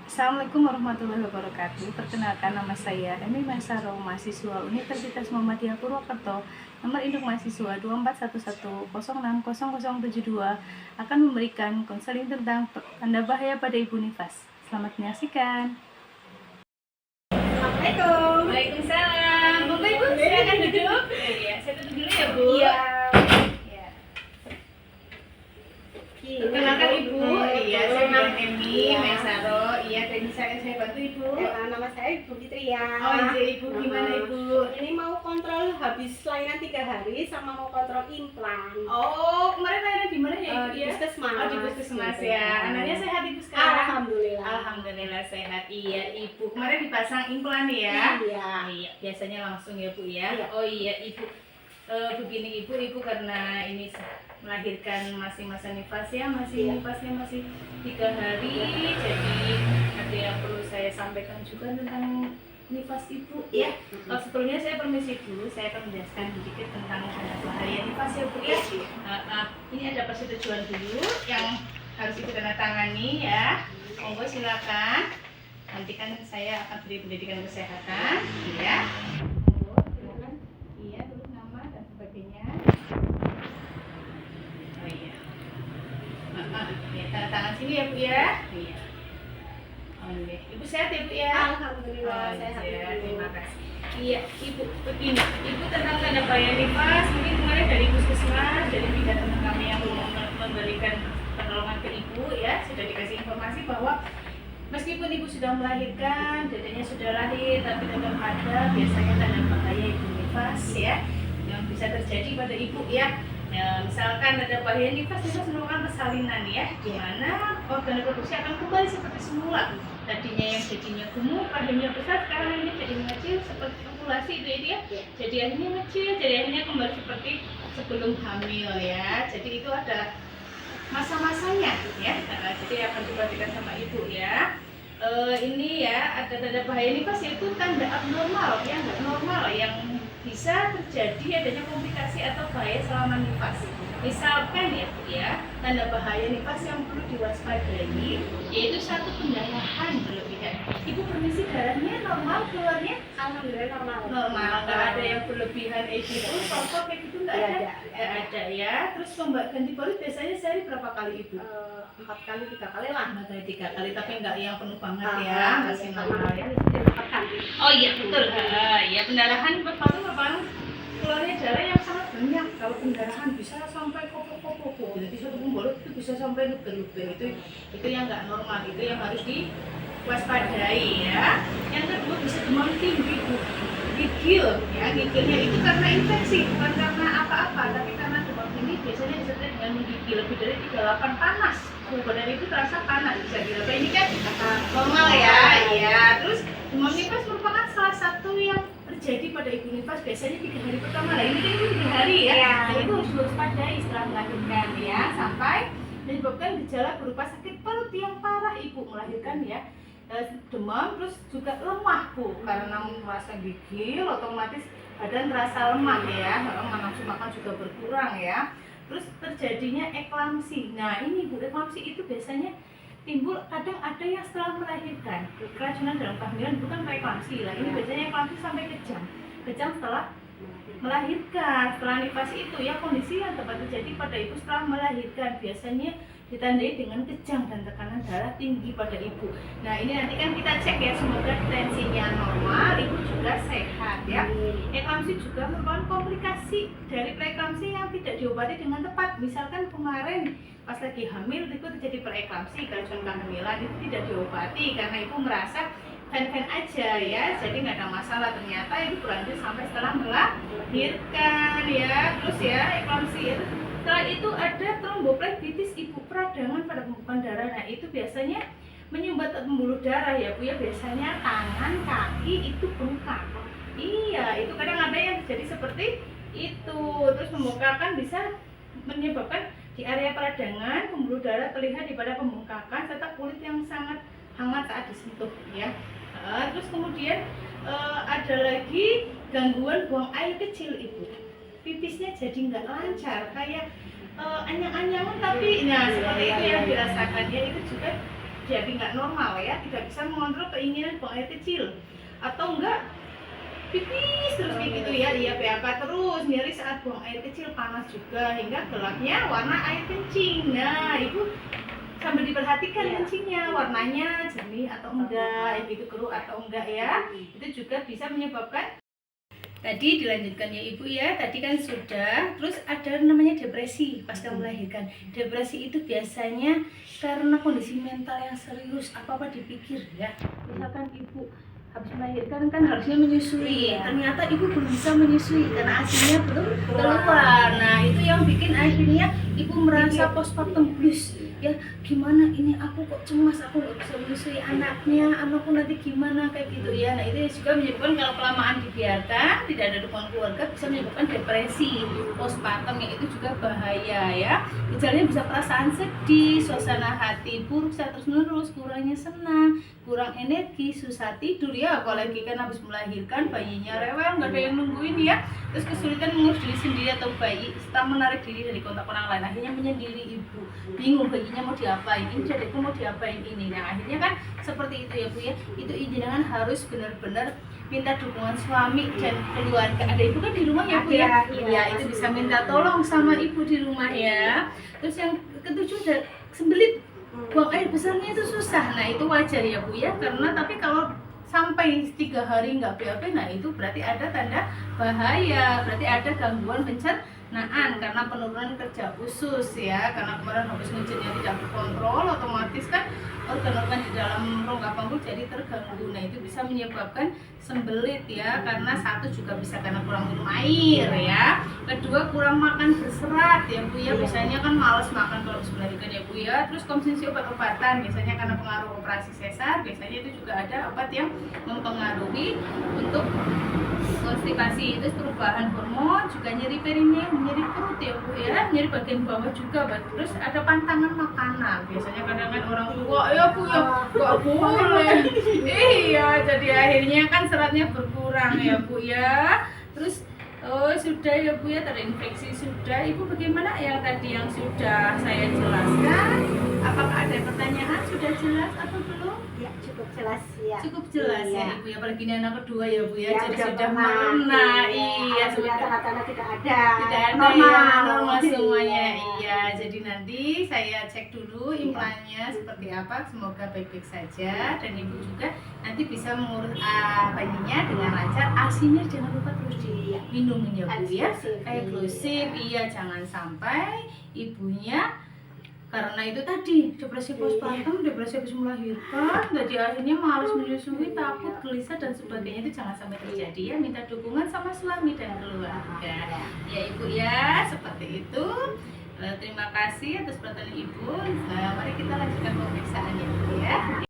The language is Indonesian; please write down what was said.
Assalamualaikum warahmatullahi wabarakatuh. Perkenalkan, nama saya Emi Masaro, mahasiswa Universitas Muhammadiyah Purwokerto. Nomor induk mahasiswa 2411060072 akan memberikan konseling tentang tanda bahaya pada ibu nifas. Selamat menyaksikan. Assalamualaikum. Waalaikumsalam. Bapak Ibu silakan duduk. Iya, saya duduk dulu ya Bu. Iya. Perkenalkan Ibu. Iya, saya nama Emi Masaro. Iya, dan saya bantu Ibu. Nama saya Ibu Fitria. Oh iya Ibu, gimana Ibu? Ini mau kontrol habis layanan 3 hari sama mau kontrol implan. Oh, kemarin layanan di mana ya Ibu Di ya? puskesmas. Oh, di puskesmas ya. Anaknya sehat Ibu sekarang? Alhamdulillah. Alhamdulillah sehat. Iya Ibu. Kemarin dipasang implan ya? Iya. Iya, biasanya langsung ya Bu ya. Iya. Oh iya Ibu. Begini Ibu karena ini melahirkan masih masa nifas ya, masih Iya. nifasnya masih 3 hari. Jadi ada yang perlu saya sampaikan juga tentang nifas Ibu ya. Sebelumnya saya permisi dulu, saya akan menjelaskan sedikit tentang bahaya nifas ya Bu ya. Ini ada persetujuan dulu yang harus Ibu tanda tangani ya. Monggo silakan. Nanti kan saya akan beri pendidikan kesehatan ya. Monggo silakan. Iya, terus nama dan sebagainya. Oh iya. Ya, tanda tangan sini ya Bu ya. Iya. Oh, iya. Ibu sehat ya Bu ya? Alhamdulillah Oh, sehat. iya, terima kasih. Iya, Ibu, begini, Ibu tentang tanda bahaya nifas, mungkin kemarin dari puskesmas, dari pihak teman kami yang memberikan pertolongan ke Ibu ya, sudah dikasih informasi bahwa meskipun Ibu sudah melahirkan, dadanya sudah lahir, tapi tetap ada biasanya tanda bahaya ibu nifas ya, yang bisa terjadi pada Ibu ya. Misalkan ada bahaya nifas merupakan persalinan ya, di mana organ reproduksi akan kembali seperti semula. Tadinya yang jadinya gemuk, rahimnya besar, sekarang ini jadi mengecil seperti ovulasi itu ya. Jadi akhirnya mengecil, jadi akhirnya kembali seperti sebelum hamil ya. Jadi itu ada masa-masanya ya. Jadi akan diperhatikan sama Ibu ya. Ini ya ada tanda bahaya nifas yaitu tanda abnormal yang nggak normal yang bisa terjadi adanya komplikasi atau bahaya selama nifas. Misalkan ya Bu ya, tanda bahaya nifas yang perlu diwaspadai yaitu satu pendarahan berlebihan. Ibu permisi, darahnya normal keluarnya? Alhamdulillah normal. Normal, nggak ada yang berlebihan gitu, sosok kayak gitu nggak ada. Nggak ada ya. Terus ganti balut biasanya sehari berapa kali Ibu? 4 kali 3 kali lah. 3 kali, tapi nggak yang penuh banget ya, Iya, masih normal ya. Makan. Oh iya betul, ya pendarahan merupakan keluarnya darah yang sangat banyak. Kalau pendarahan bisa sampai kopo-kopo, jadi satu pembalut itu bisa sampai luber-luber, itu yang nggak normal, itu yang harus diwaspadai ya. Yang kedua bisa demam tinggi Bu, gigil ya, gigilnya itu karena infeksi bukan karena apa-apa, tapi karena demam tinggi biasanya disertai dengan menggigil lebih dari 38 panas. Badan itu terasa panas, bisa dilihat ini kan normal ya. Iya, terus demam nifas merupakan salah satu yang terjadi pada ibu nifas biasanya 3 hari pertama. Lah ini kan 3 hari ya. Nah, itu harus diwaspadai setelah melahirkan ya, sampai menyebabkan gejala berupa sakit perut yang parah ibu melahirkan ya. Demam, terus juga lemah Bu, karena merasa gigil otomatis badan terasa lemah ya, nafsu makan juga berkurang ya. Terus terjadinya eklamsi. Nah ini Bu, eklamsi itu biasanya timbul kadang ada yang setelah melahirkan. Keracunan dalam kehamilan bukan preeklamsi lah. Ini biasanya eklamsi sampai kejang setelah melahirkan. Setelah nifas itu ya, kondisi yang dapat terjadi pada ibu setelah melahirkan biasanya ditandai dengan kejang dan tekanan darah tinggi pada ibu. Nah ini nanti kan kita cek ya, semoga tensinya normal, ibu juga sehat ya. Eklamsi juga merupakan komplikasi dari preeklamsi yang tidak diobati dengan tepat. Misalkan kemarin pas lagi hamil itu terjadi preeklamsi, keracunan kehamilan itu tidak diobati karena ibu merasa fan-fan aja ya, jadi nggak ada masalah. Ternyata ibu berlanjut sampai setelah melahirkan ya. Terus ya eklamsi ya. Setelah itu ada tromboflebitis ibu, peradangan pada pembukaan darah. Nah itu biasanya menyumbat pembuluh darah ya Bu ya, biasanya tangan, kaki itu bengkak. Iya, itu kadang ada yang terjadi seperti itu. Terus pembengkakan bisa menyebabkan di area peradangan, pembuluh darah terlihat pada pembengkakan serta kulit yang sangat hangat saat disentuh ya. Terus kemudian ada lagi gangguan buang air kecil ibu, pipisnya jadi nggak lancar, kayak anyang-anyangan tapi nah seperti itu yang dirasakan ya. Itu juga jadi nggak normal ya, tidak bisa mengontrol keinginan buang air kecil, atau enggak pipis terus kayak gitu ya, iya PAK terus, nyeri saat buang air kecil, panas juga hingga gelapnya warna air kencing. Nah ibu sambil diperhatikan kencingnya warnanya jernih atau enggak, gitu keruh atau enggak ya, itu juga bisa menyebabkan. Tadi dilanjutkan ya ibu ya, tadi kan sudah, terus ada namanya depresi pasca melahirkan. Depresi itu biasanya karena kondisi mental yang serius, apa-apa dipikir ya. Misalkan ibu habis melahirkan kan harusnya menyusui, ternyata ibu belum bisa menyusui karena asinya belum keluar. Nah itu yang bikin akhirnya ibu merasa postpartum blues ya, gimana ini aku kok cemas, aku nggak bisa menyusui anaknya, anakku nanti gimana kayak gitu ya. Nah itu juga menyebabkan kalau kelamaan dibiarkan, tidak ada dukungan keluarga, bisa menyebabkan depresi postpartum, yang itu juga bahaya ya. Gejalanya bisa perasaan sedih, suasana hati buruk secara terus menerus, kurangnya senang, kurang energi, susah tidur ya, apalagi kan habis melahirkan, bayinya rewel, nggak ada yang nungguin ya, terus kesulitan mengurus diri sendiri atau bayi serta menarik diri dari kontak orang lain, akhirnya menyendiri ibu, bingung bayinya mau diapain, ini jadiku mau diapain ini. Nah akhirnya kan seperti itu ya bu ya, itu jenengan harus benar-benar minta dukungan suami dan keluarga. Ada ibu kan di rumah ya bu ya, iya itu bisa minta tolong sama ibu di rumah ya. Terus yang ketujuh ada sembelit, buang air besarnya itu susah. Nah itu wajar ya bu ya, karena tapi kalau sampai 3 hari nggak BAB, nah itu berarti ada tanda bahaya, berarti ada gangguan pencernaan karena penurunan kerja usus ya, karena kemarin habis ngejennya tidak terkontrol, otomatis kan organ-organ di dalam rongga pangkul jadi terganggu. Nah itu bisa menyebabkan sembelit ya, karena satu juga bisa karena kurang minum air ya, kedua kurang makan berserat ya bu ya, biasanya kan males makan kalau habis melahirkan ya bu ya. Terus konsumsi obat-obatan biasanya karena pengaruh operasi sesar, biasanya itu juga ada obat yang mempengaruhi untuk konstipasi. Terus perubahan hormon, juga nyeri perineum, nyeri perut ya bu ya, nyeri bagian bawah juga. Terus ada pantangan makanan, biasanya kadang-kadang orang tua ya bu ya nggak boleh iya, jadi akhirnya kan seratnya berkurang ya bu ya. Terus sudah ya bu ya, terinfeksi sudah. Ibu bagaimana yang tadi yang sudah saya jelaskan, apakah ada pertanyaan? Sudah jelas atau belum? Ya, cukup jelas ya. Cukup jelas ya ibu ya, apalagi ini anak kedua ya bu ya, jadi udah sudah pernah. merena Iya, sudah tanda-tanda tidak ada. tidak ada normal. ya, normal semuanya. Iya, jadi nanti saya cek dulu implannya seperti apa, semoga baik-baik saja, dan ibu juga nanti bisa mengurus bayinya dengan lancar. Asinya jangan lupa terus diminumin ya bu ya, eksklusif iya, jangan sampai ibunya karena itu tadi depresi postpartum, depresi habis melahirkan, jadi akhirnya malas menyusui, takut, gelisah dan sebagainya, itu jangan sampai terjadi ya. Minta dukungan sama suami dan keluarga ya ibu ya, seperti itu. Terima kasih atas perhatian ibu. Nah, mari kita lanjutkan pemeriksaannya ya.